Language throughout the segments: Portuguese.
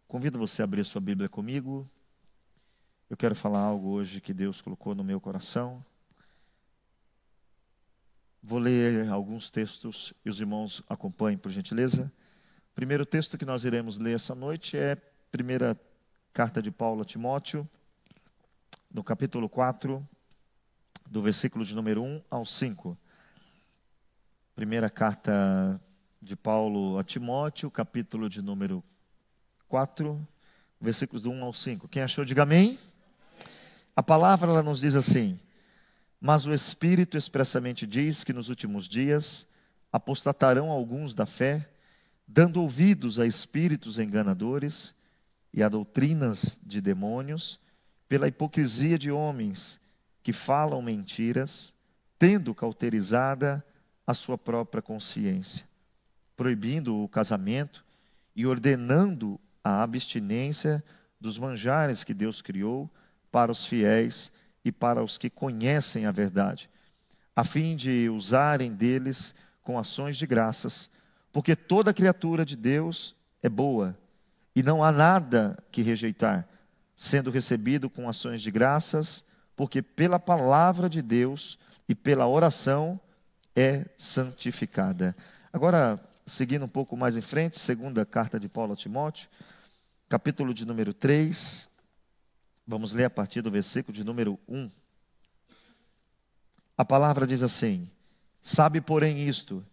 Convido você a abrir sua Bíblia comigo. Eu quero falar algo hoje que Deus colocou no meu coração. Vou ler alguns textos e os irmãos acompanhem, por gentileza. O primeiro texto que nós iremos ler essa noite é a primeira carta de Paulo a Timóteo, no capítulo 4, do versículo de número 1 ao 5. Primeira carta de Paulo a Timóteo, capítulo de número 4, versículos do 1 ao 5. Quem achou, diga amém. A palavra ela nos diz assim: mas o Espírito expressamente diz que nos últimos dias apostatarão alguns da fé, dando ouvidos a espíritos enganadores e a doutrinas de demônios, pela hipocrisia de homens que falam mentiras, tendo cauterizada a sua própria consciência, proibindo o casamento e ordenando a abstinência dos manjares que Deus criou para os fiéis e para os que conhecem a verdade, a fim de usarem deles com ações de graças, porque toda criatura de Deus é boa, e não há nada que rejeitar, sendo recebido com ações de graças, porque pela palavra de Deus e pela oração é santificada. Agora, seguindo um pouco mais em frente, segunda carta de Paulo a Timóteo, capítulo de número 3, vamos ler a partir do versículo de número 1. A palavra diz assim: sabe, porém, isto,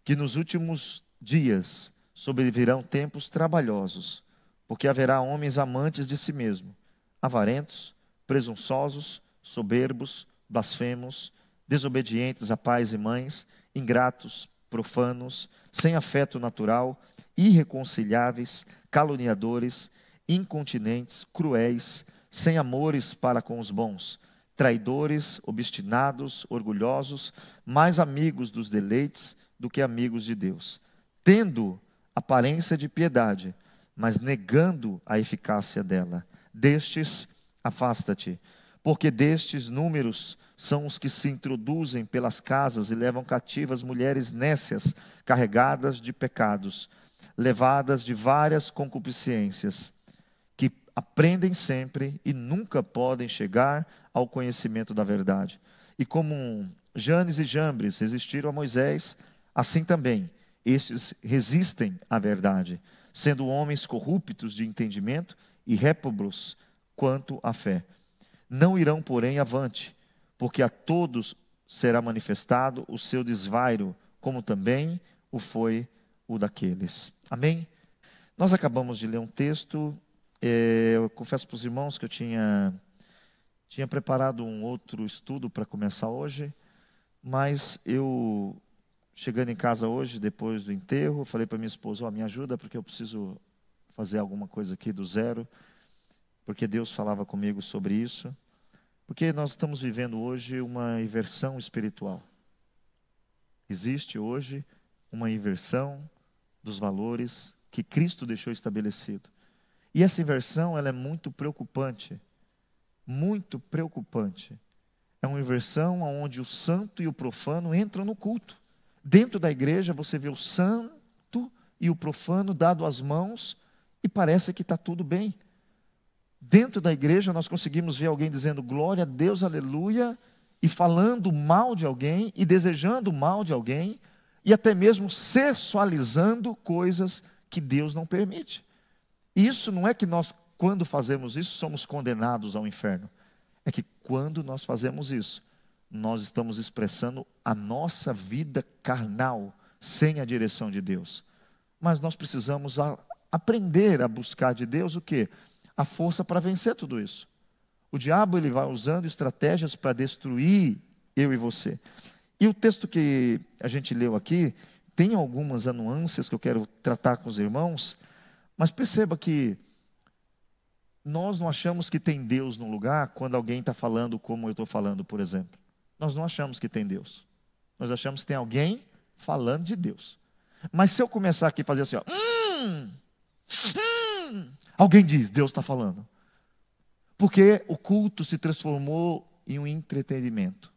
que nos últimos dias sobrevirão tempos trabalhosos, porque haverá homens amantes de si mesmo, avarentos, presunçosos, soberbos, blasfemos, desobedientes a pais e mães, ingratos, profanos, sem afeto natural, irreconciliáveis, caluniadores, incontinentes, cruéis, sem amores para com os bons, traidores, obstinados, orgulhosos, mais amigos dos deleites do que amigos de Deus, tendo aparência de piedade, mas negando a eficácia dela. Destes, afasta-te, porque destes números são os que se introduzem pelas casas e levam cativas mulheres nécias, carregadas de pecados, levadas de várias concupiscências, que aprendem sempre e nunca podem chegar ao conhecimento da verdade. E como Janes e Jambres resistiram a Moisés, assim também estes resistem à verdade, sendo homens corruptos de entendimento e réprobos quanto à fé. Não irão, porém, avante, porque a todos será manifestado o seu desvairo, como também o foi o daqueles. Amém? Nós acabamos de ler um texto. Eu confesso para os irmãos que eu tinha preparado um outro estudo para começar hoje, mas eu, chegando em casa hoje, depois do enterro, falei para minha esposa: me ajuda, porque eu preciso fazer alguma coisa aqui do zero, porque Deus falava comigo sobre isso, porque nós estamos vivendo hoje uma inversão espiritual. Existe hoje uma inversão dos valores que Cristo deixou estabelecido. E essa inversão, ela é muito preocupante. Muito preocupante. É uma inversão onde o santo e o profano entram no culto. Dentro da igreja você vê o santo e o profano dado às mãos e parece que está tudo bem. Dentro da igreja nós conseguimos ver alguém dizendo glória a Deus, aleluia, e falando mal de alguém, e desejando mal de alguém, e até mesmo sexualizando coisas que Deus não permite. Isso não é que nós, quando fazemos isso, somos condenados ao inferno. É que quando nós fazemos isso, nós estamos expressando a nossa vida carnal, sem a direção de Deus. Mas nós precisamos aprender a buscar de Deus o quê? A força para vencer tudo isso. O diabo, ele vai usando estratégias para destruir eu e você. E o texto que a gente leu aqui tem algumas nuances que eu quero tratar com os irmãos, mas perceba que nós não achamos que tem Deus no lugar quando alguém está falando como eu estou falando, por exemplo. Nós não achamos que tem Deus. Nós achamos que tem alguém falando de Deus. Mas se eu começar aqui a fazer assim, ó, alguém diz, Deus está falando. Porque o culto se transformou em um entretenimento.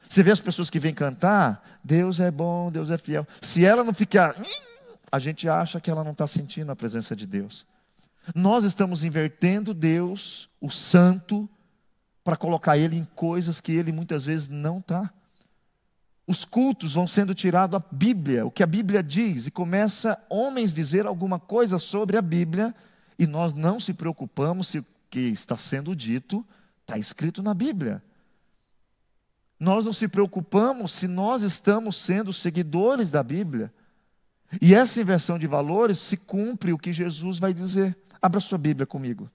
Você vê as pessoas que vêm cantar, Deus é bom, Deus é fiel. Se ela não ficar, a gente acha que ela não está sentindo a presença de Deus. Nós estamos invertendo Deus, o santo, para colocar Ele em coisas que Ele muitas vezes não está. Os cultos vão sendo tirados a Bíblia, o que a Bíblia diz, e começa homens dizer alguma coisa sobre a Bíblia, e nós não se preocupamos se o que está sendo dito está escrito na Bíblia. Nós não se preocupamos se nós estamos sendo seguidores da Bíblia. E essa inversão de valores se cumpre o que Jesus vai dizer. Abra sua Bíblia comigo.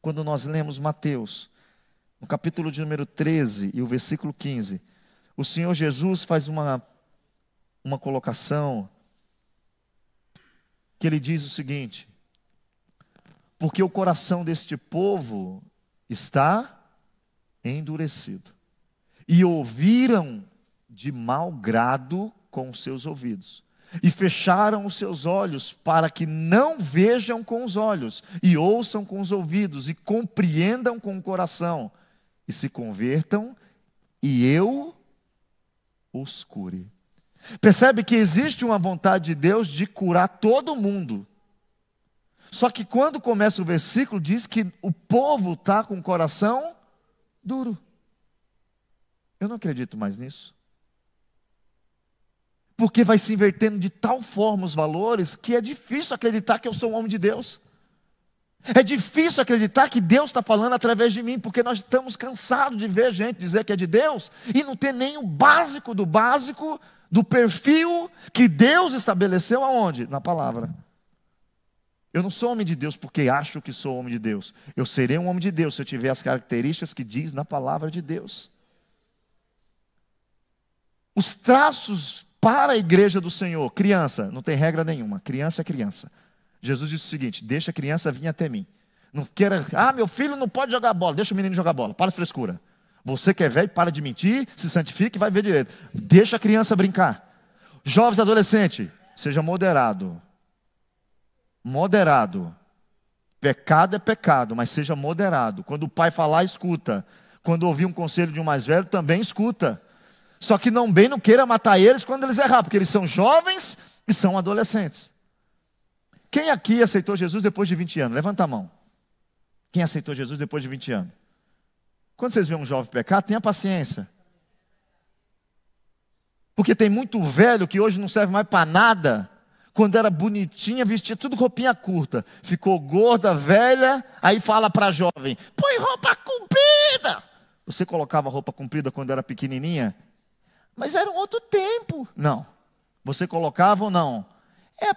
Quando nós lemos Mateus, no capítulo de número 13 e o versículo 15, o Senhor Jesus faz uma colocação que ele diz o seguinte: porque o coração deste povo está endurecido, e ouviram de mau grado com os seus ouvidos, e fecharam os seus olhos, para que não vejam com os olhos, e ouçam com os ouvidos, e compreendam com o coração, e se convertam, e eu os cure. Percebe que existe uma vontade de Deus de curar todo mundo. Só que quando começa o versículo, diz que o povo está com o coração duro. Eu não acredito mais nisso. Porque vai se invertendo de tal forma os valores que é difícil acreditar que eu sou um homem de Deus. É difícil acreditar que Deus está falando através de mim, porque nós estamos cansados de ver gente dizer que é de Deus e não ter nem o básico do perfil que Deus estabeleceu aonde? Na palavra. Eu não sou homem de Deus porque acho que sou homem de Deus. Eu serei um homem de Deus se eu tiver as características que diz na palavra de Deus. Os traços para a igreja do Senhor: criança, não tem regra nenhuma, criança é criança. Jesus disse o seguinte: deixa a criança vir até mim. Não queira, meu filho não pode jogar bola, deixa o menino jogar bola, para de frescura. Você que é velho, para de mentir, se santifique e vai ver direito. Deixa a criança brincar. Jovens e adolescentes, seja moderado. Moderado. Pecado é pecado, mas seja moderado. Quando o pai falar, escuta. Quando ouvir um conselho de um mais velho, também escuta. Só que não queira matar eles quando eles errar, porque eles são jovens e são adolescentes. Quem aqui aceitou Jesus depois de 20 anos? Levanta a mão. Quem aceitou Jesus depois de 20 anos? Quando vocês veem um jovem pecar, tenha paciência. Porque tem muito velho que hoje não serve mais para nada. Quando era bonitinha, vestia tudo roupinha curta. Ficou gorda, velha, aí fala para a jovem: põe roupa comprida. Você colocava roupa comprida quando era pequenininha? Mas era um outro tempo. Não. Você colocava ou não?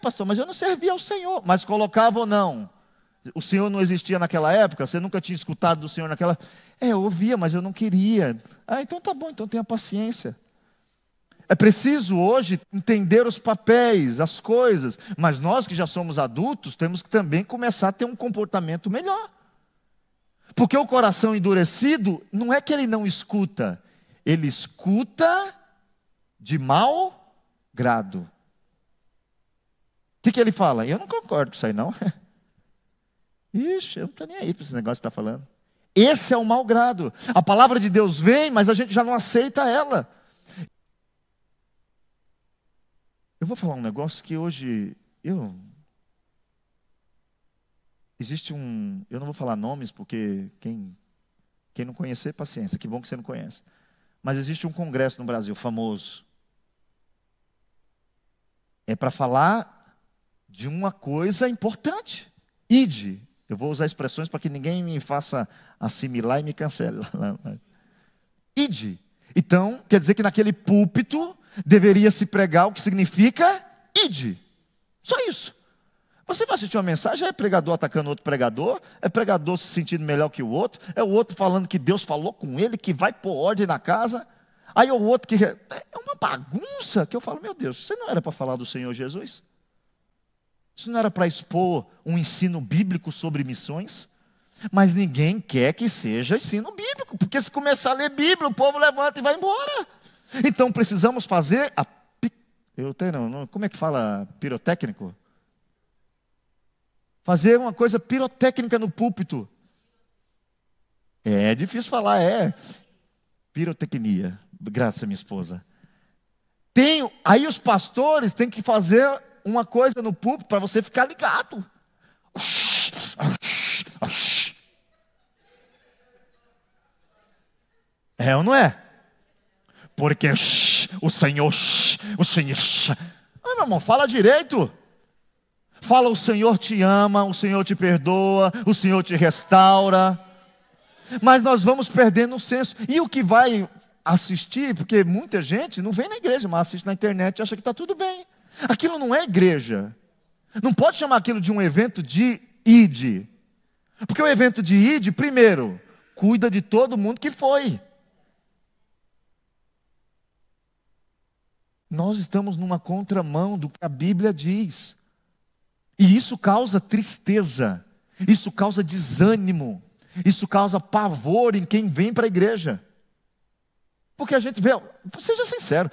Pastor, mas eu não servia ao Senhor. Mas colocava ou não? O Senhor não existia naquela época? Você nunca tinha escutado do Senhor naquela... eu ouvia, mas eu não queria. Então tá bom, então tenha paciência. É preciso hoje entender os papéis, as coisas. Mas nós que já somos adultos, temos que também começar a ter um comportamento melhor. Porque o coração endurecido, não é que ele não escuta. Ele escuta de mau grado. O que ele fala? Eu não concordo com isso aí não. Ixi, eu não estou nem aí para esse negócio que está falando. Esse é o mau grado. A palavra de Deus vem, mas a gente já não aceita ela. Eu vou falar um negócio que hoje existe um... Eu não vou falar nomes, porque quem não conhecer, paciência. Que bom que você não conhece. Mas existe um congresso no Brasil famoso. É para falar de uma coisa importante. Ide. Eu vou usar expressões para que ninguém me faça assimilar e me cancele. Ide. Então, quer dizer que naquele púlpito deveria se pregar o que significa ide. Só isso. Você vai assistir uma mensagem, é pregador atacando outro pregador, é pregador se sentindo melhor que o outro, é o outro falando que Deus falou com ele, que vai pôr ordem na casa. Aí é o outro que... É uma bagunça que eu falo: meu Deus, você não era para falar do Senhor Jesus? Isso não era para expor um ensino bíblico sobre missões? Mas ninguém quer que seja ensino bíblico, porque se começar a ler Bíblia, o povo levanta e vai embora. Então precisamos fazer como é que fala pirotécnico? Fazer uma coisa pirotécnica no púlpito. É difícil falar, pirotecnia. Graças a minha esposa. Aí os pastores têm que fazer uma coisa no púlpito para você ficar ligado. É ou não é? Porque o Senhor, meu irmão, fala direito. Fala, o Senhor te ama, o Senhor te perdoa, o Senhor te restaura. Mas nós vamos perdendo o senso. E o que vai assistir, porque muita gente não vem na igreja, mas assiste na internet e acha que está tudo bem. Aquilo não é igreja. Não pode chamar aquilo de um evento de ID. Porque o evento de ID, primeiro, cuida de todo mundo que foi. Nós estamos numa contramão do que a Bíblia diz. E isso causa tristeza, isso causa desânimo, isso causa pavor em quem vem para a igreja. Porque a gente vê, seja sincero,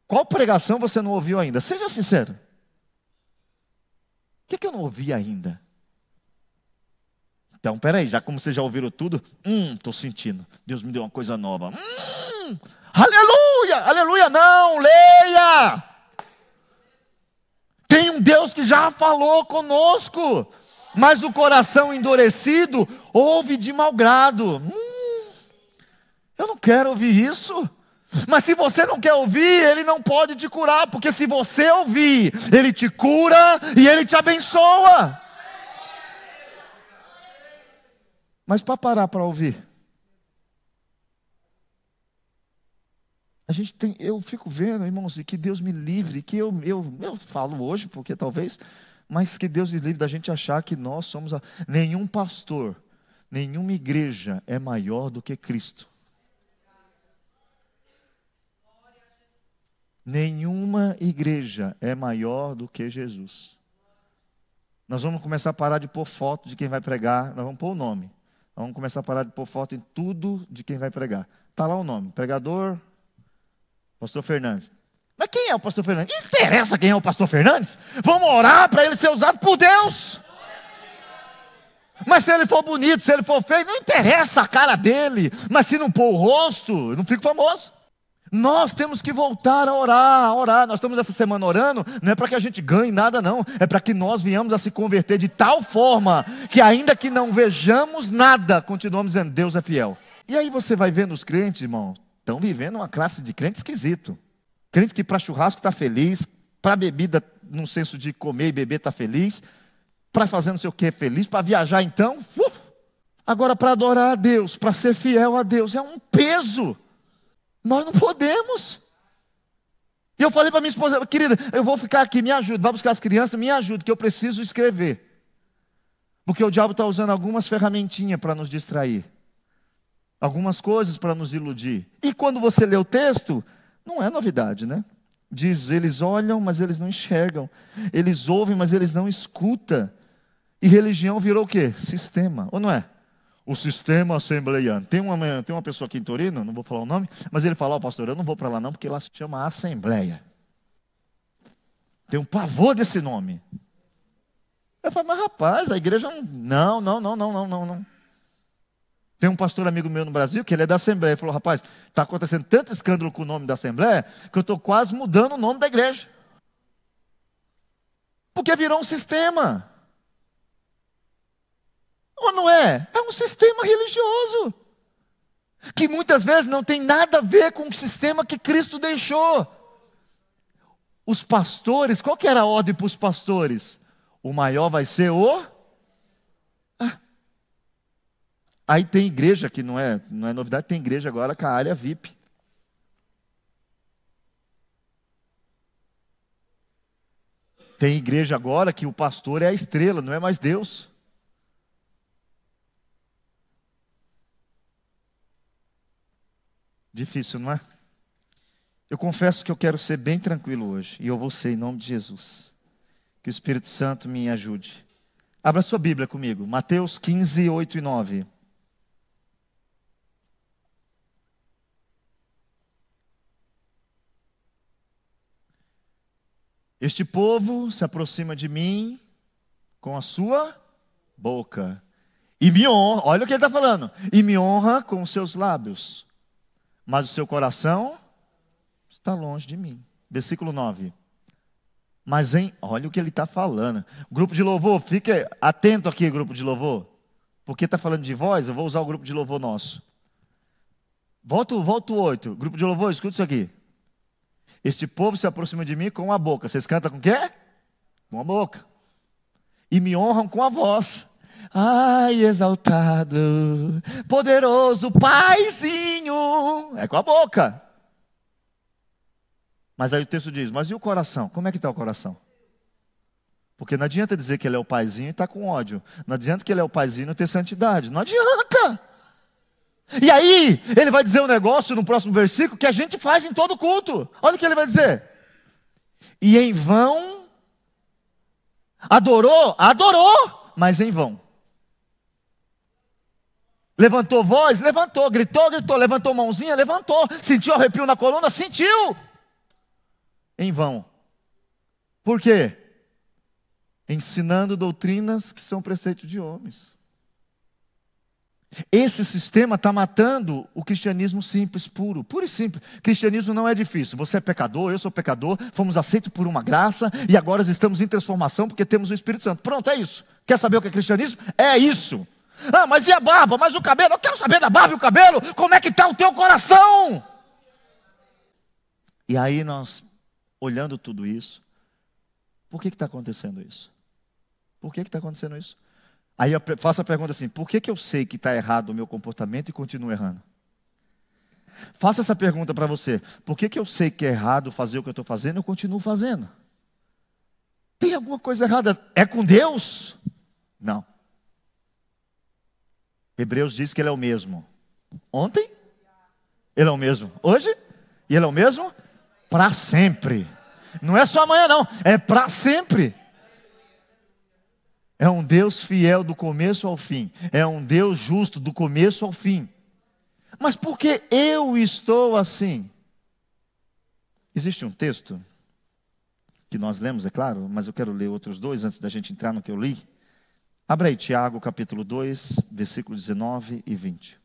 qual pregação você não ouviu ainda? Seja sincero. O que eu não ouvi ainda? Então, peraí, já como vocês já ouviram tudo, estou sentindo, Deus me deu uma coisa nova. Aleluia, aleluia, não, leia. Tem um Deus que já falou conosco, mas o coração endurecido ouve de mau grado. Eu não quero ouvir isso. Mas se você não quer ouvir, Ele não pode te curar, porque se você ouvir, Ele te cura e Ele te abençoa. Mas para parar para ouvir, eu fico vendo, irmãos, e que Deus me livre, que eu falo hoje, porque talvez, mas que Deus me livre da gente achar que nós somos, nenhum pastor, nenhuma igreja é maior do que Cristo. Nenhuma igreja é maior do que Jesus. Nós vamos começar a parar de pôr foto de quem vai pregar, nós vamos pôr o nome. Nós vamos começar a parar de pôr foto em tudo de quem vai pregar. Está lá o nome, pregador, Pastor Fernandes. Mas quem é o Pastor Fernandes? Interessa quem é o Pastor Fernandes? Vamos orar para ele ser usado por Deus. Mas se ele for bonito, se ele for feio, não interessa a cara dele. Mas se não pôr o rosto, eu não fico famoso. Nós temos que voltar a orar. Nós estamos essa semana orando, não é para que a gente ganhe nada não, é para que nós venhamos a se converter de tal forma, que ainda que não vejamos nada, continuamos dizendo, Deus é fiel. E aí você vai vendo os crentes, irmão, estão vivendo uma classe de crente esquisito. Crente que para churrasco está feliz, para bebida, no senso de comer e beber está feliz, para fazer não sei o que feliz, para viajar então, agora para adorar a Deus, para ser fiel a Deus, é um peso. Nós não podemos. E eu falei para minha esposa, querida, eu vou ficar aqui, me ajuda, vai buscar as crianças, me ajuda, que eu preciso escrever. Porque o diabo está usando algumas ferramentinhas para nos distrair. Algumas coisas para nos iludir. E quando você lê o texto, não é novidade, né? Diz, eles olham, mas eles não enxergam. Eles ouvem, mas eles não escutam. E religião virou o quê? Sistema, ou não é? O sistema assembleiano. Tem uma pessoa aqui em Torino, não vou falar o nome, mas ele fala, pastor, eu não vou para lá não, porque lá se chama Assembleia. Tem um pavor desse nome. Eu falo, mas rapaz, a igreja não. Tem um pastor amigo meu no Brasil, que ele é da Assembleia, ele falou, rapaz, está acontecendo tanto escândalo com o nome da Assembleia, que eu estou quase mudando o nome da igreja. Porque virou um sistema. Ou não é? É um sistema religioso, que muitas vezes não tem nada a ver com o sistema que Cristo deixou. Os pastores, qual que era a ordem para os pastores? O maior vai ser o... Aí tem igreja que não é novidade, tem igreja agora com a área VIP. Tem igreja agora que o pastor é a estrela, não é mais Deus. Difícil, não é? Eu confesso que eu quero ser bem tranquilo hoje, e eu vou ser em nome de Jesus. Que o Espírito Santo me ajude. Abra sua Bíblia comigo, Mateus 15, 8 e 9. Este povo se aproxima de mim com a sua boca e me honra, olha o que ele está falando, e me honra com os seus lábios, mas o seu coração está longe de mim. Versículo 9. Olha o que ele está falando. Grupo de louvor, fique atento aqui, grupo de louvor. Porque está falando de voz, eu vou usar o grupo de louvor nosso. Volta o 8. Grupo de louvor, escuta isso aqui. Este povo se aproxima de mim com a boca. Vocês cantam com o quê? Com a boca. E me honram com a voz. Ai, exaltado, poderoso Paizinho. É com a boca. Mas aí o texto diz, mas e o coração? Como é que está o coração? Porque não adianta dizer que ele é o Paizinho e está com ódio. Não adianta que ele é o Paizinho e não ter santidade. Não adianta. E aí, ele vai dizer um negócio no próximo versículo que a gente faz em todo culto. Olha o que ele vai dizer. E em vão, adorou, mas em vão. Levantou voz, levantou, gritou, levantou mãozinha, levantou. Sentiu arrepio na coluna, sentiu. Em vão. Por quê? Ensinando doutrinas que são preceitos de homens. Esse sistema está matando o cristianismo simples, puro e simples. Cristianismo não é difícil. Você é pecador, eu sou pecador, fomos aceitos por uma graça e agora estamos em transformação porque temos o Espírito Santo. Pronto, é isso. Quer saber o que é cristianismo? É isso. Ah, mas e a barba? Mas o cabelo? Eu quero saber da barba e o cabelo. Como é que está o teu coração? E aí nós, olhando tudo isso, por que está acontecendo isso? Por que está acontecendo isso? Aí eu faço a pergunta assim, por que eu sei que está errado o meu comportamento e continuo errando? Faça essa pergunta para você, por que eu sei que é errado fazer o que eu estou fazendo e eu continuo fazendo? Tem alguma coisa errada? É com Deus? Não. Hebreus diz que Ele é o mesmo. Ontem, Ele é o mesmo. Hoje, e Ele é o mesmo para sempre. Não é só amanhã não, é para sempre. É um Deus fiel do começo ao fim. É um Deus justo do começo ao fim. Mas por que eu estou assim? Existe um texto que nós lemos, é claro, mas eu quero ler outros dois antes da gente entrar no que eu li. Abra aí Tiago capítulo 2, versículos 19 e 20.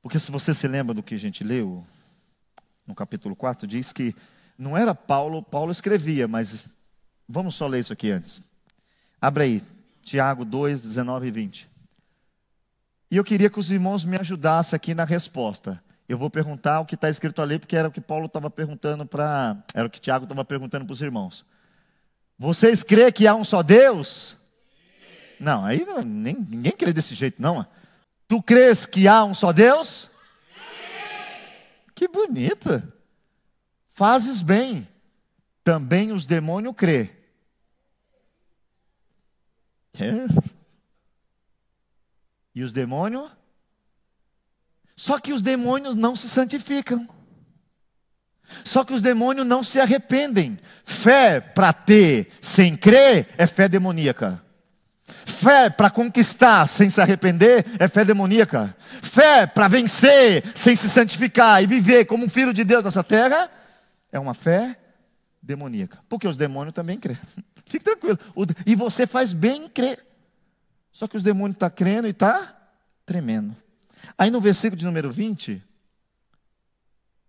Porque se você se lembra do que a gente leu, no capítulo 4, diz que não era Paulo escrevia, mas vamos só ler isso aqui antes. Abra aí, Tiago 2, 19 e 20. E eu queria que os irmãos me ajudassem aqui na resposta. Eu vou perguntar o que está escrito ali, porque era o que Paulo estava perguntando era o que Tiago estava perguntando para os irmãos. Vocês crêem que há um só Deus? Não, aí ninguém crê desse jeito, não. Tu crês que há um só Deus? Que bonito. Fazes bem. Também os demônios crê. E os demônios? Só que os demônios não se santificam. Só que os demônios não se arrependem. Fé para ter sem crer é fé demoníaca. Fé para conquistar sem se arrepender é fé demoníaca. Fé para vencer sem se santificar e viver como um filho de Deus nessa terra é uma fé demoníaca. Porque os demônios também crêem. Fique tranquilo. E você faz bem em crer. Só que os demônios estão crendo e estão tremendo. Aí no versículo de número 20,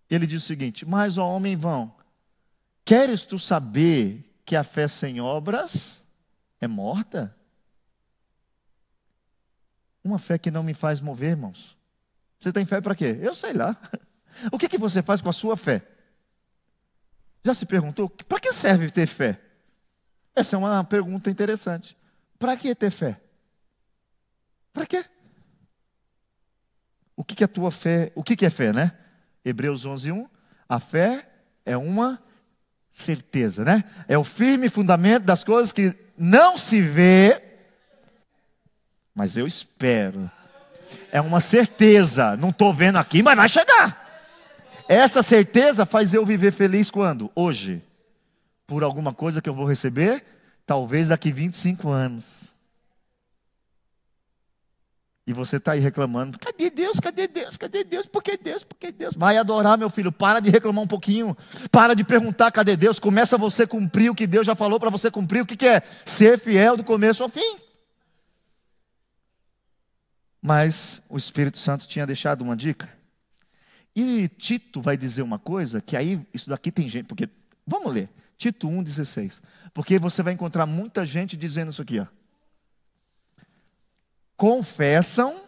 ele diz o seguinte: mas ó homem vão, queres tu saber que a fé sem obras é morta? Uma fé que não me faz mover, irmãos. Você tem fé para quê? Eu sei lá. O que você faz com a sua fé? Já se perguntou? Para que serve ter fé? Essa é uma pergunta interessante. Para que ter fé? Para quê? O que é a tua fé? O que é fé, né? Hebreus 11:1. A fé é uma certeza, né? É o firme fundamento das coisas que não se vê, mas eu espero. É uma certeza. Não estou vendo aqui, mas vai chegar. Essa certeza faz eu viver feliz quando? Hoje. Por alguma coisa que eu vou receber, talvez daqui 25 anos. E você está aí reclamando, cadê Deus, cadê Deus, cadê Deus, por que Deus, por que Deus? Vai adorar, meu filho, para de reclamar um pouquinho, para de perguntar cadê Deus, começa você a cumprir o que Deus já falou para você cumprir, o que é? Ser fiel do começo ao fim. Mas o Espírito Santo tinha deixado uma dica, e Tito vai dizer uma coisa, que aí, isso daqui tem gente, porque, vamos ler, Tito 1,16. Porque você vai encontrar muita gente dizendo isso aqui, ó. Confessam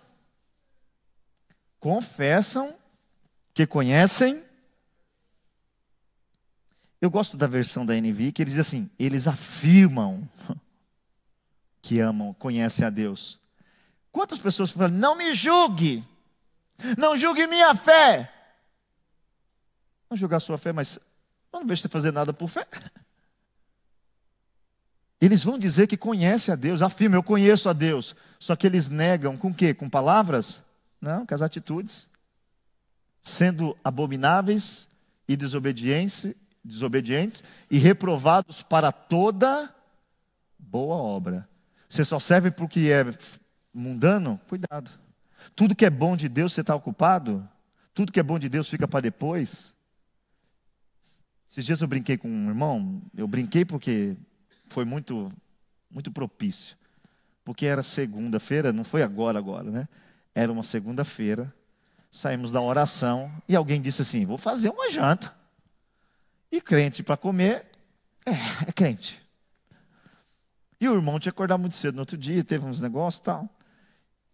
que conhecem. Eu gosto da versão da NVI que ele diz assim: eles afirmam que amam, conhecem a Deus. Quantas pessoas falam, não me julgue, não julgue minha fé. Não julgar a sua fé, mas eu não vejo você fazer nada por fé. Eles vão dizer que conhecem a Deus, afirmam, eu conheço a Deus. Só que eles negam com o quê? Com palavras? Não, com as atitudes. Sendo abomináveis e desobedientes e reprovados para toda boa obra. Você só serve para o que é mundano? Cuidado. Tudo que é bom de Deus você está ocupado? Tudo que é bom de Deus fica para depois? Esses dias eu brinquei com um irmão. Eu brinquei porque foi muito propício. Porque era segunda-feira, não foi agora, né? Era uma segunda-feira. Saímos da oração e alguém disse assim, vou fazer uma janta. E crente para comer, é crente. E o irmão tinha que acordar muito cedo no outro dia, teve uns negócios e tal.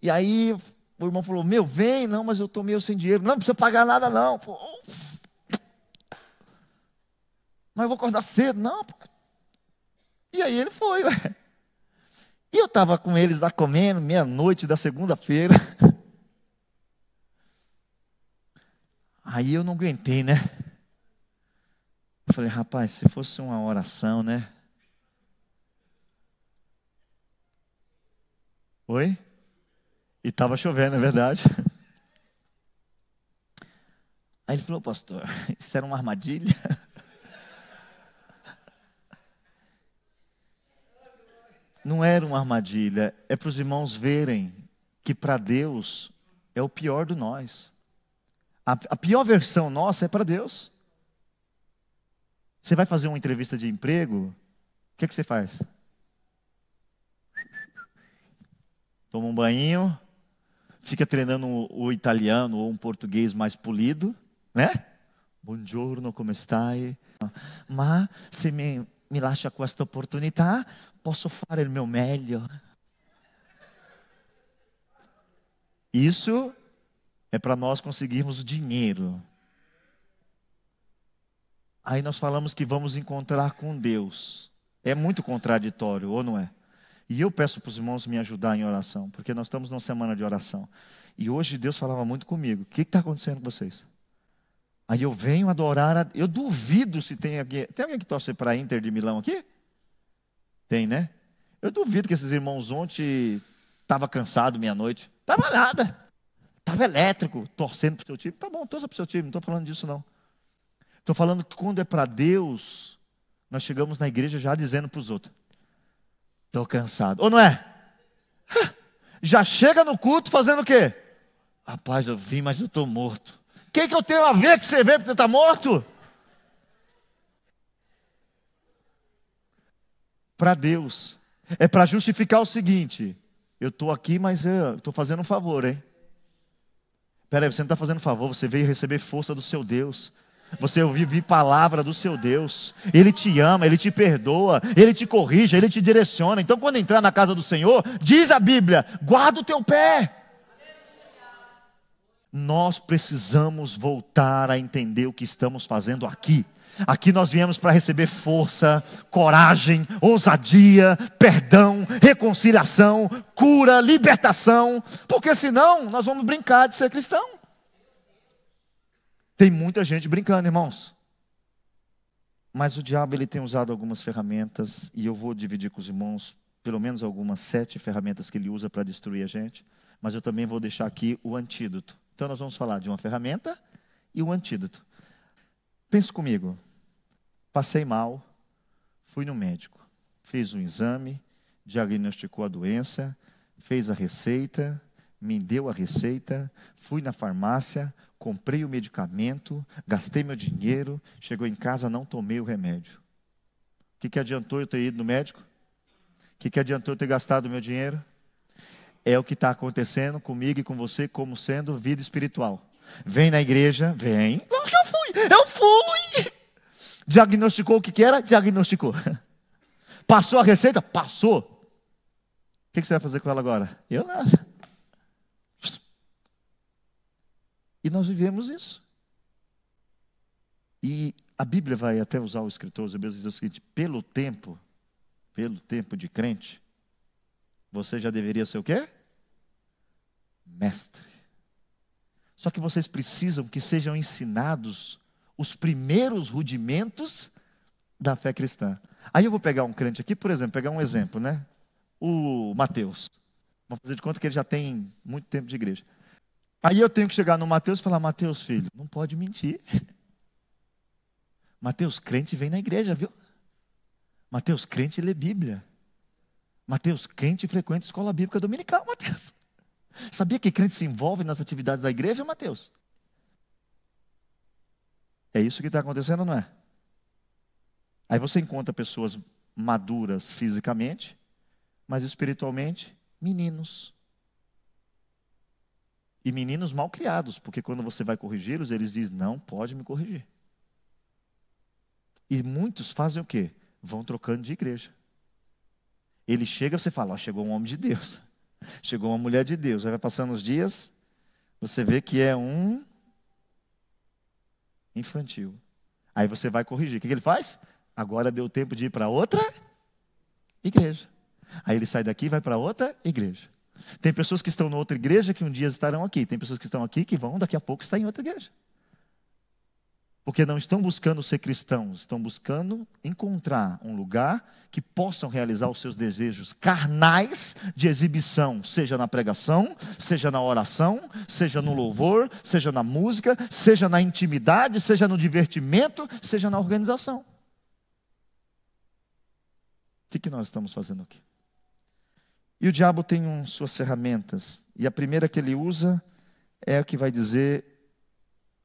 E aí o irmão falou, vem, não, mas eu estou meio sem dinheiro. Não precisa pagar nada não. Mas eu vou acordar cedo, não. E aí ele foi, ué. E eu estava com eles lá comendo, meia-noite da segunda-feira. Aí eu não aguentei, né? Eu falei, rapaz, se fosse uma oração, né? Oi? E estava chovendo, é verdade. Aí ele falou, pastor, isso era uma armadilha? Não era uma armadilha, é para os irmãos verem que para Deus é o pior de nós. A pior versão nossa é para Deus. Você vai fazer uma entrevista de emprego, o que você faz? Toma um banho, fica treinando o italiano ou um português mais polido, né? Buongiorno, come stai? Ma se me lascia questa opportunità, posso fare il mio meglio. Isso é para nós conseguirmos o dinheiro. Aí nós falamos que vamos encontrar com Deus. É muito contraditório, ou não é? E eu peço para os irmãos me ajudar em oração, porque nós estamos numa semana de oração. E hoje Deus falava muito comigo. O que está acontecendo com vocês? Aí eu venho adorar, eu duvido se tem alguém. Tem alguém que torce para a Inter de Milão aqui? Tem, né? Eu duvido que esses irmãos ontem estavam cansados meia-noite. Estava nada. Estava elétrico, torcendo para o seu time. Tá bom, torça para o seu time, não estou falando disso não. Estou falando que quando é para Deus, nós chegamos na igreja já dizendo para os outros, estou cansado. Ou não é? Já chega no culto fazendo o quê? Rapaz, eu vim, mas eu estou morto. O que eu tenho a ver que você vê porque você está morto? Para Deus. É para justificar o seguinte, eu estou aqui, mas eu estou fazendo um favor, hein? Peraí, você não está fazendo favor, você veio receber força do seu Deus. Você ouvir palavra do seu Deus. Ele te ama, Ele te perdoa, Ele te corrige, Ele te direciona. Então quando entrar na casa do Senhor, diz a Bíblia, guarda o teu pé. Nós precisamos voltar a entender o que estamos fazendo aqui. Aqui nós viemos para receber força, coragem, ousadia, perdão, reconciliação, cura, libertação. Porque senão nós vamos brincar de ser cristão. Tem muita gente brincando, irmãos. Mas o diabo ele tem usado algumas ferramentas, e eu vou dividir com os irmãos pelo menos algumas 7 ferramentas que ele usa para destruir a gente. Mas eu também vou deixar aqui o antídoto. Então nós vamos falar de uma ferramenta e um antídoto. Pense comigo. Passei mal, fui no médico, fez um exame, diagnosticou a doença, fez a receita, me deu a receita, fui na farmácia, comprei o medicamento, gastei meu dinheiro, chegou em casa, não tomei o remédio. O que adiantou eu ter ido no médico? O que adiantou eu ter gastado o meu dinheiro? É o que está acontecendo comigo e com você como sendo vida espiritual. Vem na igreja, vem. Não, eu fui. Diagnosticou o que era? Diagnosticou. Passou a receita? Passou. O que você vai fazer com ela agora? Eu nada. E nós vivemos isso. E a Bíblia vai até usar o escritor aos Hebreus e dizer o seguinte: pelo tempo de crente, você já deveria ser o quê? Mestre. Só que vocês precisam que sejam ensinados os primeiros rudimentos da fé cristã. Aí eu vou pegar um crente aqui, por exemplo, pegar um exemplo, né? O Mateus. Vamos fazer de conta que ele já tem muito tempo de igreja. Aí eu tenho que chegar no Mateus e falar: Mateus, filho, não pode mentir. Mateus, crente vem na igreja, viu? Mateus, crente lê Bíblia. Mateus, crente frequenta escola bíblica dominical, Mateus. Sabia que crente se envolve nas atividades da igreja, Mateus? É isso que está acontecendo, não é? Aí você encontra pessoas maduras fisicamente, mas espiritualmente, meninos. E meninos mal criados, porque quando você vai corrigi-los, eles dizem: não pode me corrigir. E muitos fazem o quê? Vão trocando de igreja. Ele chega, você fala: ó, chegou um homem de Deus. Chegou uma mulher de Deus. Aí vai passando os dias, você vê que é um infantil. Aí você vai corrigir. O que ele faz? Agora deu tempo de ir para outra igreja. Aí ele sai daqui e vai para outra igreja. Tem pessoas que estão na outra igreja que um dia estarão aqui. Tem pessoas que estão aqui que vão daqui a pouco estar em outra igreja. Porque não estão buscando ser cristãos, estão buscando encontrar um lugar que possam realizar os seus desejos carnais de exibição, seja na pregação, seja na oração, seja no louvor, seja na música, seja na intimidade, seja no divertimento, seja na organização. O que nós estamos fazendo aqui? E o diabo tem suas ferramentas, e a primeira que ele usa é o que vai dizer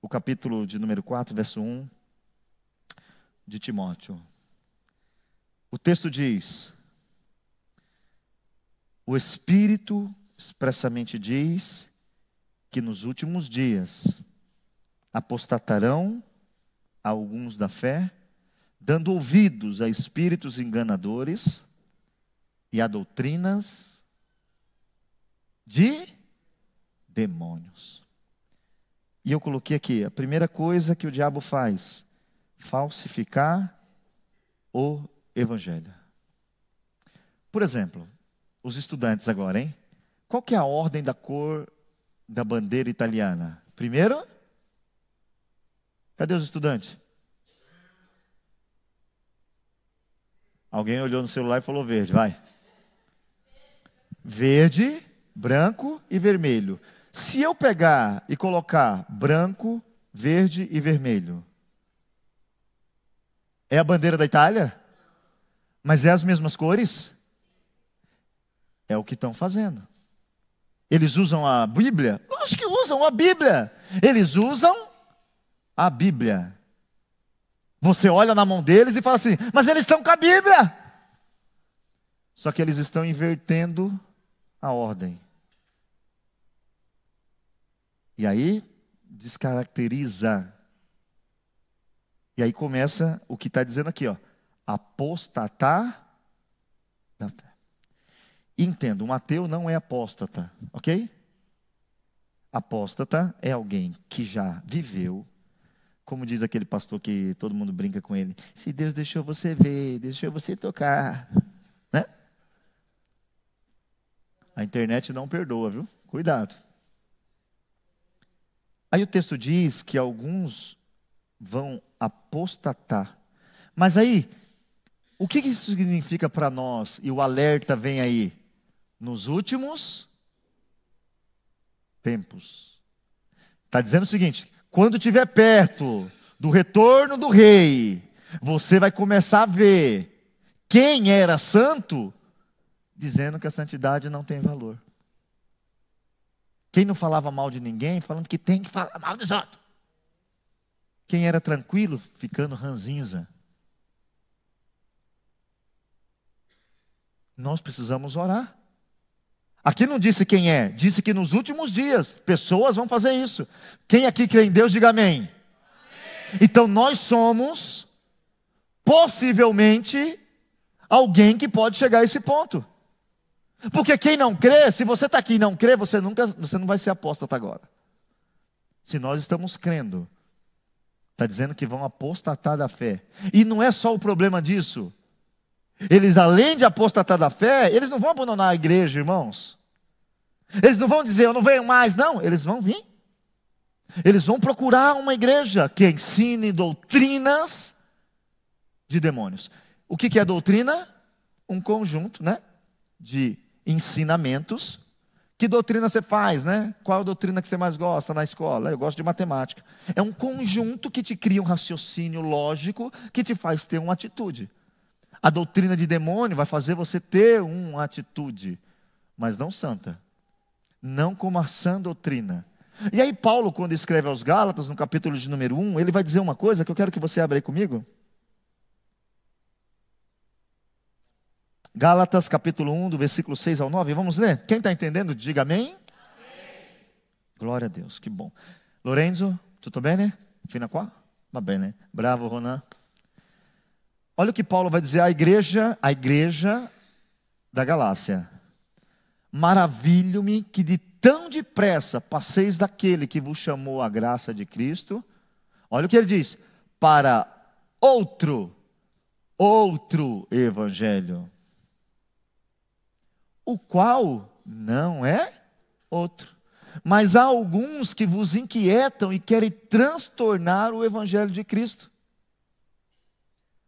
o capítulo de número 4, verso 1 de Timóteo. O texto diz: o Espírito expressamente diz que nos últimos dias apostatarão alguns da fé, dando ouvidos a espíritos enganadores e a doutrinas de demônios. E eu coloquei aqui, a primeira coisa que o diabo faz: falsificar o evangelho. Por exemplo, os estudantes agora, hein? Qual que é a ordem da cor da bandeira italiana? Primeiro, cadê os estudantes? Alguém olhou no celular e falou verde, vai. Verde, branco e vermelho. Se eu pegar e colocar branco, verde e vermelho, é a bandeira da Itália? Mas é as mesmas cores? É o que estão fazendo. Eles usam a Bíblia? Acho que usam a Bíblia. Eles usam a Bíblia. Você olha na mão deles e fala assim: mas eles estão com a Bíblia. Só que eles estão invertendo a ordem. E aí descaracteriza. E aí começa o que está dizendo aqui, ó: apostatar da fé. Entenda, um ateu não é apóstata, ok? Apóstata é alguém que já viveu, como diz aquele pastor que todo mundo brinca com ele: se Deus deixou você ver, deixou você tocar, né? A internet não perdoa, viu? Cuidado. Aí o texto diz que alguns vão apostatar. Mas aí, o que isso significa para nós? E o alerta vem aí: nos últimos tempos. Está dizendo o seguinte: quando estiver perto do retorno do rei, você vai começar a ver quem era santo dizendo que a santidade não tem valor. Quem não falava mal de ninguém, falando que tem que falar mal dos outros. Quem era tranquilo, ficando ranzinza. Nós precisamos orar. Aqui não disse quem é, disse que nos últimos dias pessoas vão fazer isso. Quem aqui crê em Deus, diga amém. Amém. Então nós somos possivelmente alguém que pode chegar a esse ponto. Porque quem não crê, se você está aqui e não crê, você não vai ser apóstata agora. Se nós estamos crendo, está dizendo que vão apostatar da fé. E não é só o problema disso. Eles, além de apostatar da fé, eles não vão abandonar a igreja, irmãos. Eles não vão dizer, eu não venho mais, não. Eles vão vir. Eles vão procurar uma igreja que ensine doutrinas de demônios. O que é doutrina? Um conjunto, né, de ensinamentos. Que doutrina você faz, né? Qual a doutrina que você mais gosta na escola? Eu gosto de matemática. É um conjunto que te cria um raciocínio lógico que te faz ter uma atitude. A doutrina de demônio vai fazer você ter uma atitude, mas não santa. Não como a sã doutrina. E aí Paulo, quando escreve aos Gálatas, no capítulo de número 1, ele vai dizer uma coisa que eu quero que você abra aí comigo. Gálatas capítulo 1, do versículo 6 ao 9, vamos ler? Quem está entendendo, diga amém. Amém. Glória a Deus, que bom. Lorenzo, tudo bem, né? Fina qua? Va bene. Bravo, Ronan. Olha o que Paulo vai dizer à igreja da Galácia. Maravilho-me que de tão depressa passeis daquele que vos chamou à graça de Cristo. Olha o que ele diz. Para outro evangelho. O qual não é outro. Mas há alguns que vos inquietam e querem transtornar o evangelho de Cristo.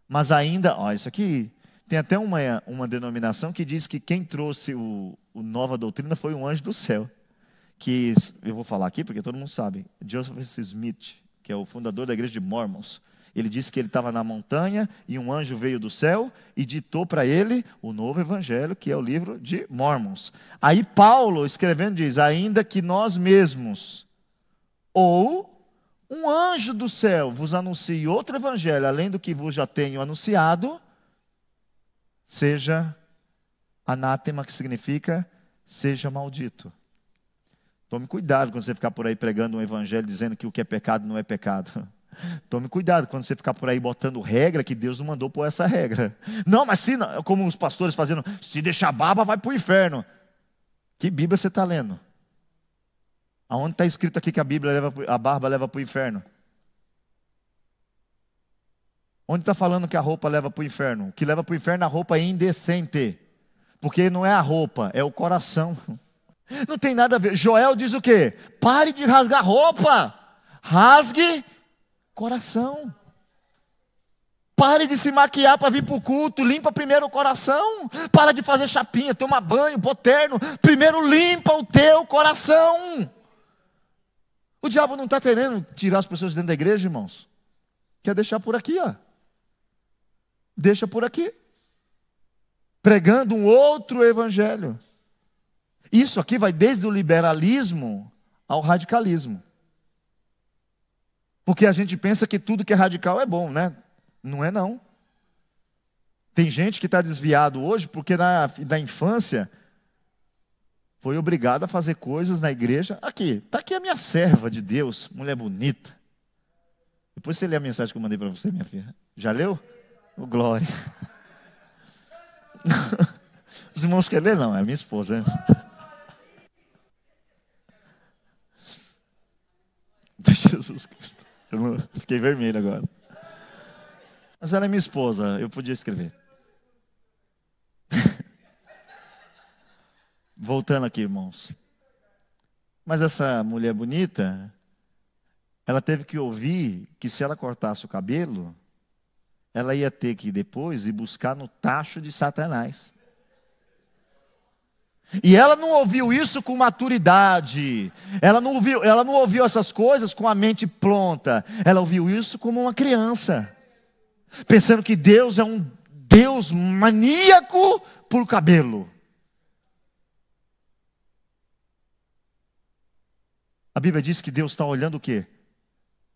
Mas ainda, isso aqui, tem até uma denominação que diz que quem trouxe o nova doutrina foi um anjo do céu. Que, eu vou falar aqui porque todo mundo sabe, Joseph Smith, que é o fundador da igreja de Mormons. Ele disse que ele estava na montanha e um anjo veio do céu e ditou para ele o novo evangelho, que é o livro de Mormons. Aí Paulo, escrevendo, diz, ainda que nós mesmos, ou um anjo do céu vos anuncie outro evangelho, além do que vos já tenho anunciado, seja anátema, que significa seja maldito. Tome cuidado quando você ficar por aí pregando um evangelho dizendo que o que é pecado não é pecado. Tome cuidado quando você ficar por aí botando regra que Deus não mandou pôr essa regra. Não, mas se, como os pastores fazendo, se deixar barba vai para o inferno. Que Bíblia você está lendo? Aonde está escrito aqui que a barba leva para o inferno? Onde está falando que a roupa leva para o inferno? O que leva para o inferno a roupa é indecente. Porque não é a roupa, é o coração. Não tem nada a ver. Joel diz o quê? Pare de rasgar roupa. Rasgue coração. Pare de se maquiar para vir para o culto. Limpa primeiro o coração. Para de fazer chapinha, toma banho, pô terno. Primeiro limpa o teu coração. O diabo não está querendo tirar as pessoas dentro da igreja, irmãos. Quer deixar por aqui, ó. Deixa por aqui. Pregando um outro evangelho. Isso aqui vai desde o liberalismo ao radicalismo. Porque a gente pensa que tudo que é radical é bom, né? Não é não. Tem gente que está desviado hoje porque na infância foi obrigado a fazer coisas na igreja. Aqui, está aqui a minha serva de Deus, mulher bonita. Depois você lê a mensagem que eu mandei para você, minha filha. Já leu? Oh, glória. Os irmãos querem ler? Não, é minha esposa. Né? Jesus Cristo. Eu fiquei vermelho agora. Mas ela é minha esposa, eu podia escrever. Voltando aqui, irmãos. Mas essa mulher bonita, ela teve que ouvir que se ela cortasse o cabelo, ela ia ter que depois ir buscar no tacho de Satanás. E ela não ouviu isso com maturidade. Ela não ouviu essas coisas com a mente pronta. Ela ouviu isso como uma criança. Pensando que Deus é um Deus maníaco por cabelo. A Bíblia diz que Deus está olhando o quê?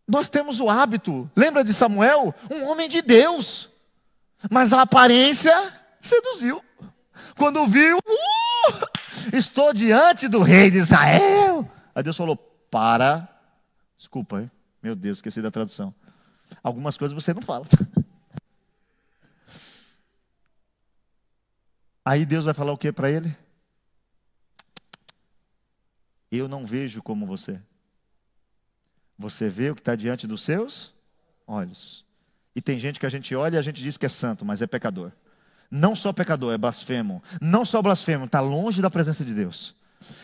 Nós temos o hábito. Lembra de Samuel? Um homem de Deus. Mas a aparência seduziu. Quando viu, estou diante do rei de Israel. Aí Deus falou, para. Desculpa, hein? Meu Deus, esqueci da tradução. Algumas coisas você não fala. Aí Deus vai falar o que para ele? Eu não vejo como você. Você vê o que está diante dos seus olhos. E tem gente que a gente olha e a gente diz que é santo, mas é pecador. Não só pecador, é blasfemo. Não só blasfemo, está longe da presença de Deus.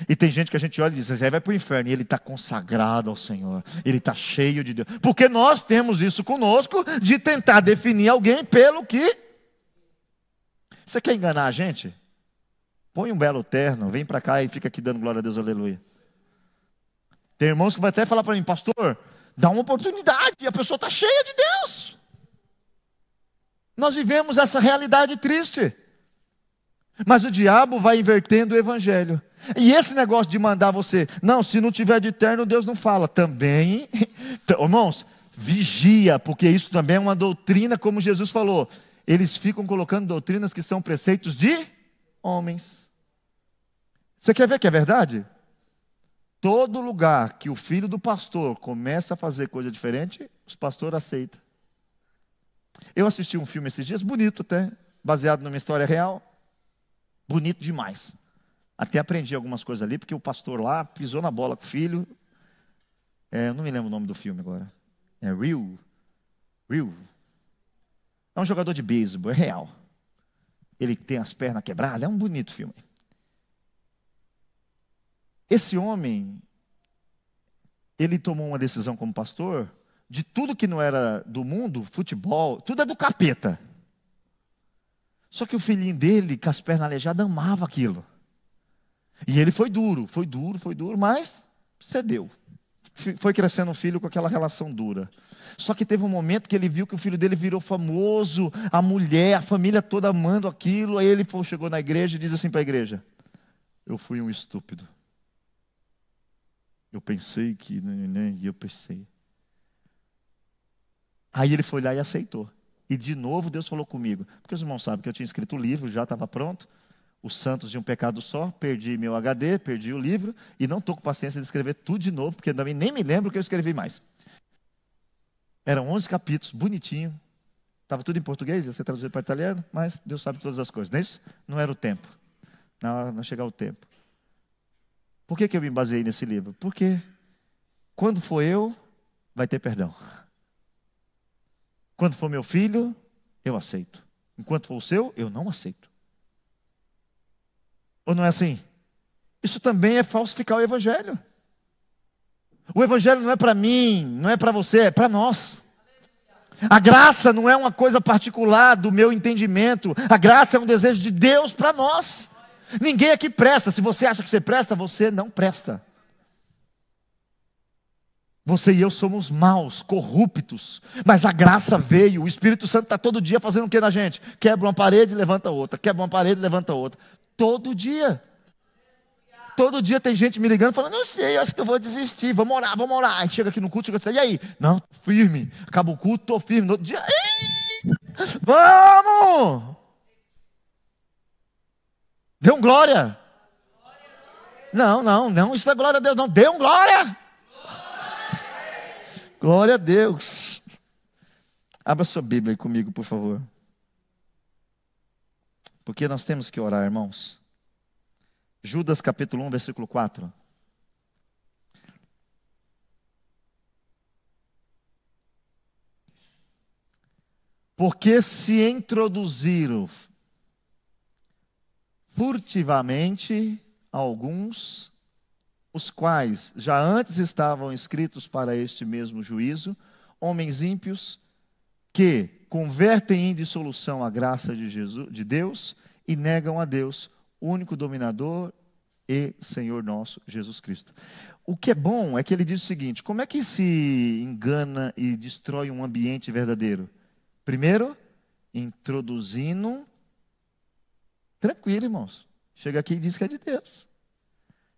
E tem gente que a gente olha e diz, Zé vai para o inferno. E ele está consagrado ao Senhor. Ele está cheio de Deus. Porque nós temos isso conosco, de tentar definir alguém pelo que... Você quer enganar a gente? Põe um belo terno, vem para cá e fica aqui dando glória a Deus, aleluia. Tem irmãos que vai até falar para mim, pastor, dá uma oportunidade, a pessoa está cheia de Deus. Nós vivemos essa realidade triste. Mas o diabo vai invertendo o evangelho. E esse negócio de mandar você, não, se não tiver de terno, Deus não fala. Também, irmãos, vigia, porque isso também é uma doutrina, como Jesus falou. Eles ficam colocando doutrinas que são preceitos de homens. Você quer ver que é verdade? Todo lugar que o filho do pastor começa a fazer coisa diferente, os pastores aceitam. Eu assisti um filme esses dias, bonito até, baseado numa história real. Bonito demais. Até aprendi algumas coisas ali, porque o pastor lá pisou na bola com o filho. Eu não me lembro o nome do filme agora. É Real. É um jogador de beisebol, é real. Ele tem as pernas quebradas, é um bonito filme. Esse homem, ele tomou uma decisão como pastor, de tudo que não era do mundo, futebol, tudo é do capeta. Só que o filhinho dele, com as pernas aleijadas, amava aquilo. E ele foi duro, mas cedeu. Foi crescendo um filho com aquela relação dura. Só que teve um momento que ele viu que o filho dele virou famoso, a mulher, a família toda amando aquilo. Aí ele chegou na igreja e diz assim para a igreja, eu fui um estúpido. Eu pensei que, e eu pensei. Aí ele foi lá e aceitou. E de novo Deus falou comigo. Porque os irmãos sabem que eu tinha escrito o livro, já estava pronto. Os santos de um pecado só. Perdi meu HD, perdi o livro. E não estou com paciência de escrever tudo de novo, porque também nem me lembro o que eu escrevi mais. Eram 11 capítulos, bonitinho. Estava tudo em português, ia ser traduzido para italiano, mas Deus sabe todas as coisas. Não é isso? Não era o tempo. Não chegar o tempo. Por que eu me baseei nesse livro? Porque quando for eu, vai ter perdão. Quando for meu filho, eu aceito. Enquanto for o seu, eu não aceito. Ou não é assim? Isso também é falsificar o evangelho. O evangelho não é para mim, não é para você, é para nós. A graça não é uma coisa particular do meu entendimento. A graça é um desejo de Deus para nós. Ninguém aqui presta. Se você acha que você presta, você não presta. Você e eu somos maus, corruptos, mas a graça veio, o Espírito Santo está todo dia fazendo o que na gente? Quebra uma parede, levanta outra, quebra uma parede, levanta outra. Todo dia. Todo dia tem gente me ligando, falando, não sei, acho que eu vou desistir, vamos orar. Aí chega aqui no culto, chega assim, e aí? Não, tô firme, acaba o culto, estou firme. No outro dia, vamos! Dê um glória. Não, isso não é glória a Deus, não, dê um glória. Glória a Deus. Abra sua Bíblia aí comigo, por favor. Porque nós temos que orar, irmãos. Judas capítulo 1, versículo 4. Porque se introduziram furtivamente alguns, os quais já antes estavam escritos para este mesmo juízo, homens ímpios, que convertem em dissolução a graça de Deus e negam a Deus, único dominador e Senhor nosso, Jesus Cristo. O que é bom é que ele diz o seguinte, como é que se engana e destrói um ambiente verdadeiro? Primeiro, introduzindo, tranquilo, irmãos, chega aqui e diz que é de Deus.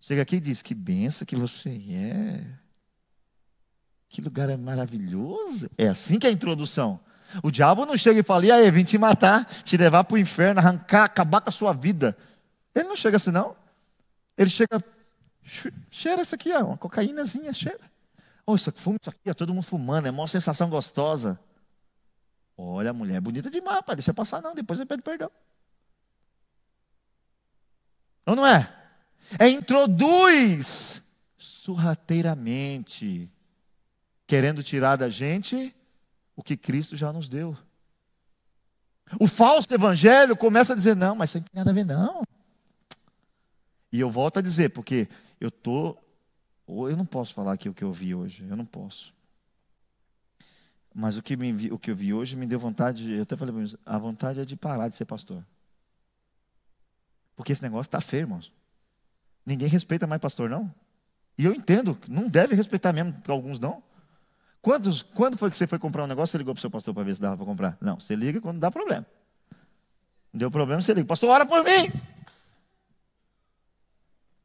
Chega aqui e diz, que benção que você é. Que lugar é maravilhoso. É assim que é a introdução. O diabo não chega e fala, e aí, vim te matar, te levar para o inferno, arrancar, acabar com a sua vida. Ele não chega assim, não. Ele chega, cheira isso aqui, ó, uma cocaínazinha, cheira. Oh, fuma isso aqui, ó, todo mundo fumando, é uma sensação gostosa. Olha, a mulher é bonita demais, pai, deixa passar não, depois ele pede perdão. Ou não é? Introduz sorrateiramente, querendo tirar da gente o que Cristo já nos deu. O falso evangelho começa a dizer, não, mas isso não tem nada a ver não. E eu volto a dizer, porque eu não posso falar aqui o que eu vi hoje, eu não posso. Mas o que eu vi hoje me deu vontade, eu até falei para eles, a vontade é de parar de ser pastor. Porque esse negócio está feio, irmãos. Ninguém respeita mais pastor, não. E eu entendo, não deve respeitar mesmo, para alguns não. Quando foi que você foi comprar um negócio, você ligou para o seu pastor para ver se dava para comprar? Não, você liga quando dá problema. Deu problema, você liga. Pastor, ora por mim.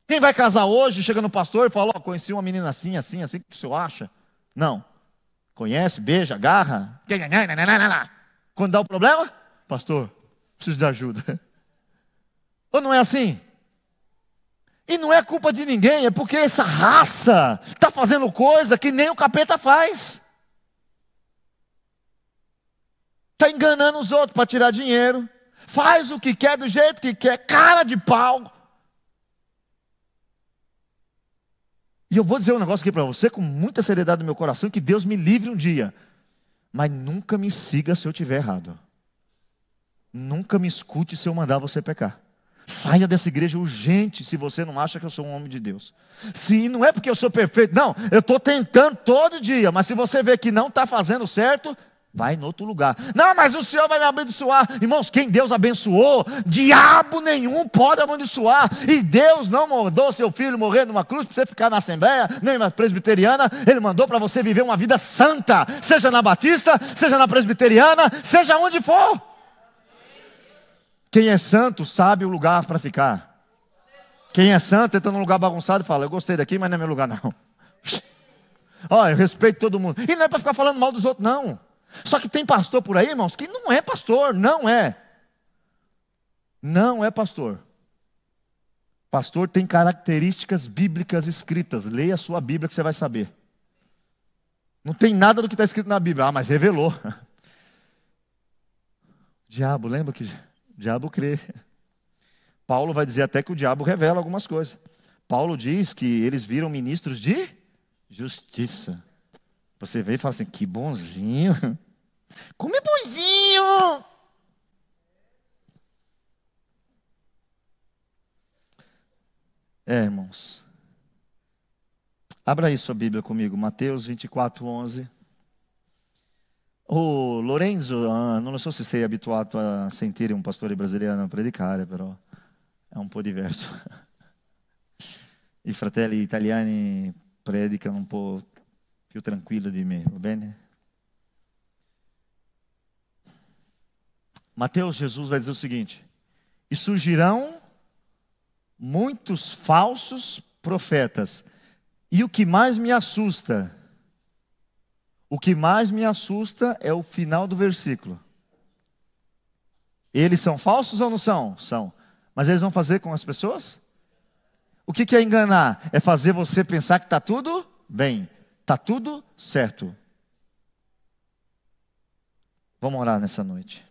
Quem vai casar hoje, chega no pastor e fala, conheci uma menina assim, assim, assim, o que o senhor acha? Não. Conhece, beija, agarra. Quando dá o problema, pastor, preciso de ajuda. Ou não é assim? E não é culpa de ninguém, é porque essa raça está fazendo coisa que nem o capeta faz. Está enganando os outros para tirar dinheiro. Faz o que quer, do jeito que quer, cara de pau. E eu vou dizer um negócio aqui para você com muita seriedade no meu coração, que Deus me livre um dia. Mas nunca me siga se eu estiver errado. Nunca me escute se eu mandar você pecar. Saia dessa igreja urgente se você não acha que eu sou um homem de Deus. Se não é porque eu sou perfeito, não, eu estou tentando todo dia, mas se você vê que não está fazendo certo, vai em outro lugar. Não, mas o Senhor vai me abençoar. Irmãos, quem Deus abençoou, diabo nenhum pode abençoar. E Deus não mandou seu filho morrer numa cruz para você ficar na Assembleia, nem na Presbiteriana. Ele mandou para você viver uma vida santa, seja na Batista, seja na Presbiteriana, seja onde for. Quem é santo sabe o lugar para ficar. Quem é santo entra num lugar bagunçado e fala, eu gostei daqui, mas não é meu lugar não. Eu respeito todo mundo. E não é para ficar falando mal dos outros, não. Só que tem pastor por aí, irmãos, que não é pastor, não é. Não é pastor. Pastor tem características bíblicas escritas. Leia a sua Bíblia que você vai saber. Não tem nada do que está escrito na Bíblia. Mas revelou. Diabo, lembra que... O diabo crê. Paulo vai dizer até que o diabo revela algumas coisas. Paulo diz que eles viram ministros de justiça. Você vê e fala assim, que bonzinho. Como é bonzinho. Irmãos. Abra aí sua Bíblia comigo. Mateus 24:11. O Lorenzo, não sei se sei habituado a sentire un pastore brasiliano a predicare, però è un po' diverso. I fratelli italiani predicano un po' più tranquillo di me, va bene? Mateus, Jesus vai dizer o seguinte: e surgirão muitos falsos profetas. E o que mais me assusta é o final do versículo. Eles são falsos ou não são? São. Mas eles vão fazer com as pessoas? O que é enganar? É fazer você pensar que está tudo bem, está tudo certo. Vamos orar nessa noite.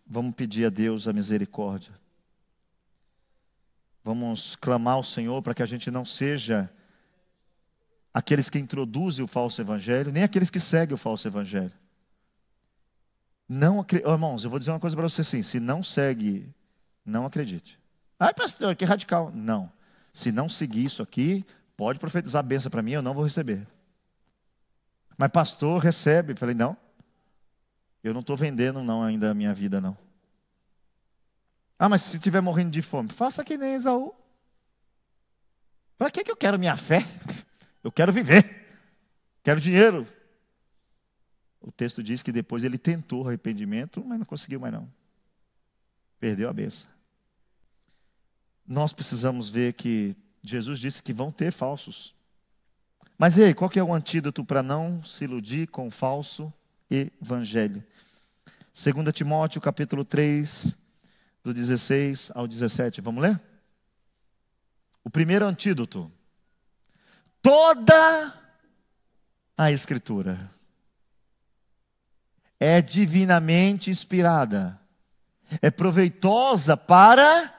Vamos pedir a Deus a misericórdia. Vamos clamar ao Senhor para que a gente não seja aqueles que introduzem o falso evangelho, nem aqueles que seguem o falso evangelho. Não, irmãos, eu vou dizer uma coisa para você assim, se não segue, não acredite. Pastor, que radical. Não. Se não seguir isso aqui, pode profetizar a bênção para mim, eu não vou receber. Mas pastor, recebe. Eu falei, não. Eu não estou vendendo não ainda a minha vida, não. Mas se estiver morrendo de fome, faça que nem Esaú. Para que eu quero minha fé? Eu quero viver, quero dinheiro. O texto diz que depois ele tentou arrependimento, mas não conseguiu mais não. Perdeu a bênção. Nós precisamos ver que Jesus disse que vão ter falsos. Mas e aí, qual que é o antídoto para não se iludir com o falso evangelho? 2 Timóteo capítulo 3, do 16 ao 17. Vamos ler? O primeiro antídoto. Toda a Escritura é divinamente inspirada, é proveitosa para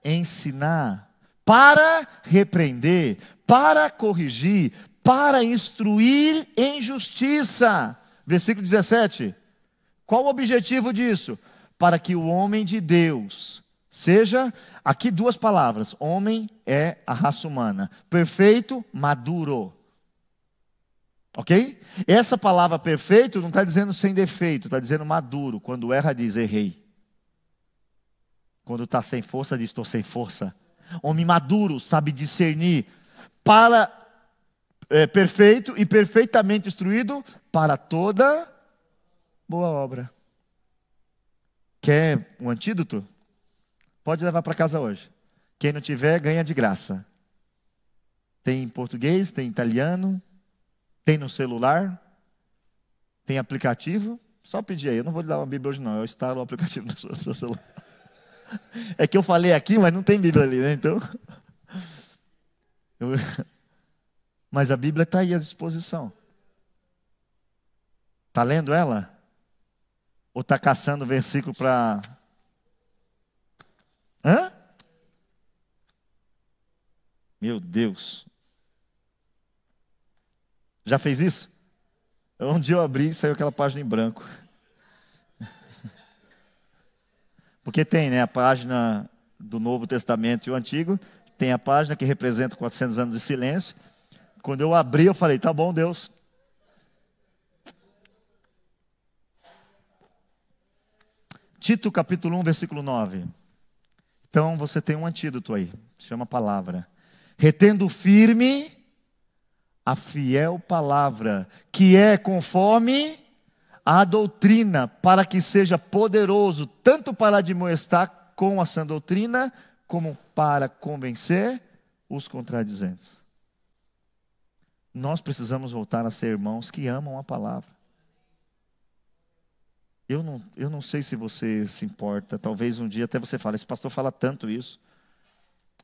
ensinar, para repreender, para corrigir, para instruir em justiça. Versículo 17. Qual o objetivo disso? Para que o homem de Deus seja, aqui duas palavras, homem é a raça humana, perfeito, maduro. Ok? Essa palavra perfeito não está dizendo sem defeito, está dizendo maduro. Quando erra diz errei. Quando está sem força diz estou sem força. Homem maduro sabe discernir para perfeito e perfeitamente instruído para toda boa obra. Quer um antídoto? Pode levar para casa hoje. Quem não tiver, ganha de graça. Tem em português, tem em italiano, tem no celular, tem aplicativo. Só pedir aí, eu não vou lhe dar uma Bíblia hoje não, eu instalo o aplicativo no seu celular. É que eu falei aqui, mas não tem Bíblia ali, né? Então... Mas a Bíblia está aí à disposição. Está lendo ela? Ou está caçando versículo para... Hã? Meu Deus. Já fez isso? Um dia eu abri e saiu aquela página em branco. Porque tem, né, a página do Novo Testamento e o Antigo. Tem a página que representa 400 anos de silêncio. Quando eu abri, eu falei, tá bom, Deus. Tito capítulo 1, versículo 9. Então você tem um antídoto aí, chama palavra. Retendo firme a fiel palavra, que é conforme a doutrina, para que seja poderoso, tanto para admoestar com a sã doutrina, como para convencer os contradizentes. Nós precisamos voltar a ser irmãos que amam a palavra. Eu não sei se você se importa, talvez um dia até você fale, esse pastor fala tanto isso.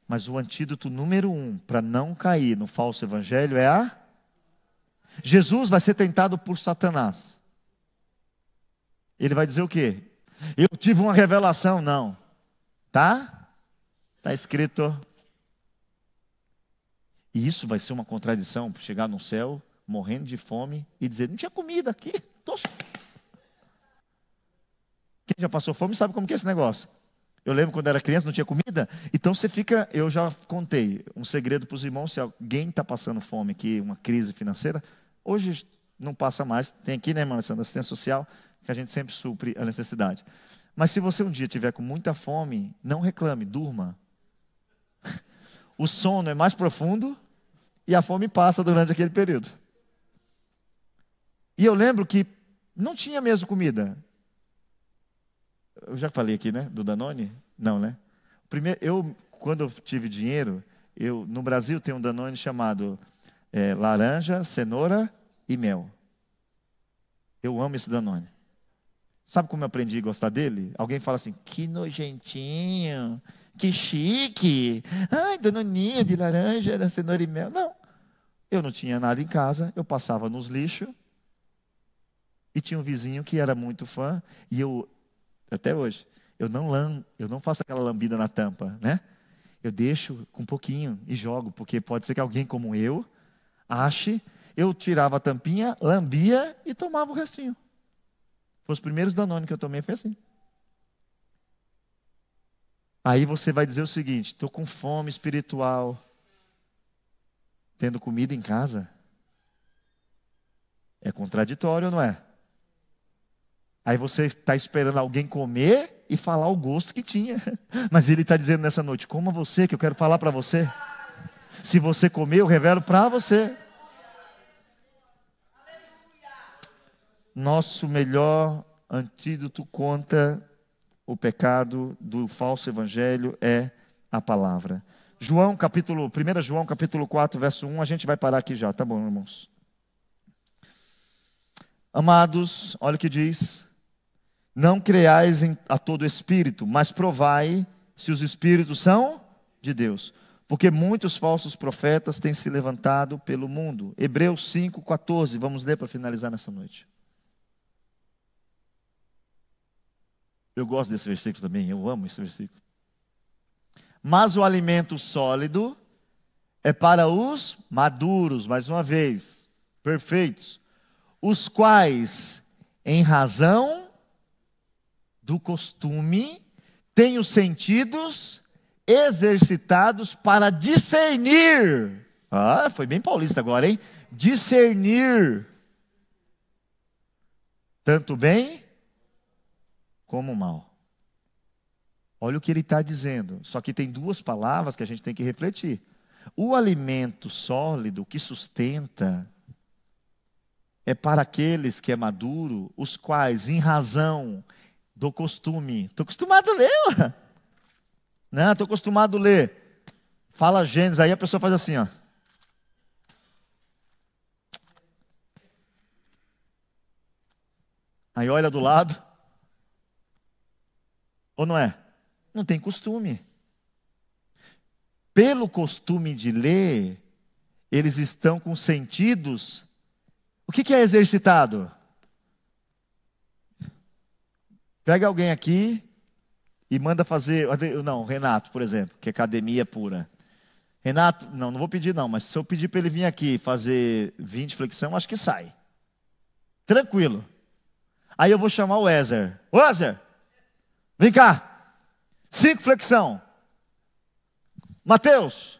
Mas o antídoto número 1 para não cair no falso evangelho é a... Jesus vai ser tentado por Satanás. Ele vai dizer o quê? Eu tive uma revelação, não. Tá? Está escrito. E isso vai ser uma contradição para chegar no céu, morrendo de fome e dizer, não tinha comida aqui. Quem já passou fome sabe como que é esse negócio. Eu lembro quando era criança, não tinha comida. Então você fica, eu já contei um segredo para os irmãos, se alguém está passando fome aqui, uma crise financeira, hoje não passa mais, tem aqui, né, irmã, essa assistência social, que a gente sempre supre a necessidade. Mas se você um dia tiver com muita fome, não reclame, durma. O sono é mais profundo e a fome passa durante aquele período. E eu lembro que não tinha mesmo comida. Eu já falei aqui, né, do Danone? Não, né? Primeiro, quando eu tive dinheiro, no Brasil tem um Danone chamado laranja, cenoura e mel. Eu amo esse Danone. Sabe como eu aprendi a gostar dele? Alguém fala assim, que nojentinho, que chique. Ai, danoninho de laranja, cenoura e mel. Não, eu não tinha nada em casa, eu passava nos lixos. E tinha um vizinho que era muito fã, e eu, até hoje, eu não faço aquela lambida na tampa, né? Eu deixo com um pouquinho e jogo, porque pode ser que alguém como eu ache, eu tirava a tampinha, lambia e tomava o restinho. Foi os primeiros Danone que eu tomei, foi assim. Aí você vai dizer o seguinte, estou com fome espiritual, tendo comida em casa. É contraditório, não é? Aí você está esperando alguém comer e falar o gosto que tinha. Mas ele está dizendo nessa noite, coma você, que eu quero falar para você. Se você comer, eu revelo para você. Nosso melhor antídoto contra o pecado do falso evangelho é a palavra. 1 João capítulo 4, verso 1, a gente vai parar aqui já, tá bom, irmãos? Amados, olha o que diz. Não creais a todo espírito, mas provai se os espíritos são de Deus. Porque muitos falsos profetas têm se levantado pelo mundo. Hebreus 5,14, vamos ler para finalizar nessa noite. Eu gosto desse versículo também, eu amo esse versículo. Mas o alimento sólido é para os maduros, mais uma vez, perfeitos, os quais, em razão do costume, têm os sentidos exercitados para discernir. Ah, foi bem paulista agora, hein? Discernir tanto bem como o mal. Olha o que ele está dizendo. Só que tem duas palavras que a gente tem que refletir. O alimento sólido que sustenta é para aqueles que é maduro, os quais, em razão do costume, estou acostumado a ler, ué. Não, estou acostumado a ler. Fala Gênesis, aí a pessoa faz assim, ó. Aí olha do lado. Ou não é? Não tem costume. Pelo costume de ler, eles estão com sentidos. O que é exercitado? Pega alguém aqui e manda fazer. Não, Renato, por exemplo, que é academia pura. Renato, não vou pedir não, mas se eu pedir para ele vir aqui fazer 20 flexão, acho que sai. Tranquilo. Aí eu vou chamar o Wezer. Wezer, vem cá. 5 flexão. Mateus,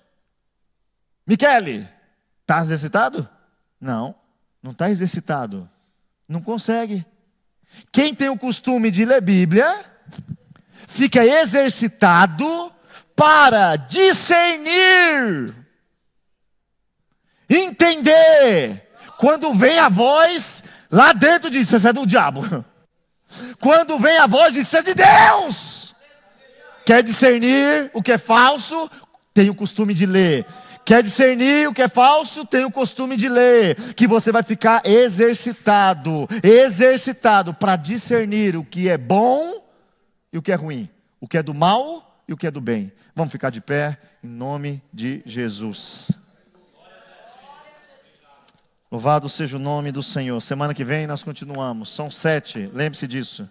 Michele, está exercitado? Não está exercitado. Não consegue. Quem tem o costume de ler Bíblia, fica exercitado para discernir, entender. Quando vem a voz, lá dentro diz, isso é do diabo. Quando vem a voz, diz, isso é de Deus. Quer discernir o que é falso, tem o costume de ler. Quer discernir o que é falso, tem o costume de ler. Que você vai ficar exercitado para discernir o que é bom e o que é ruim. O que é do mal e o que é do bem. Vamos ficar de pé em nome de Jesus. Louvado seja o nome do Senhor. Semana que vem nós continuamos. São 7, lembre-se disso.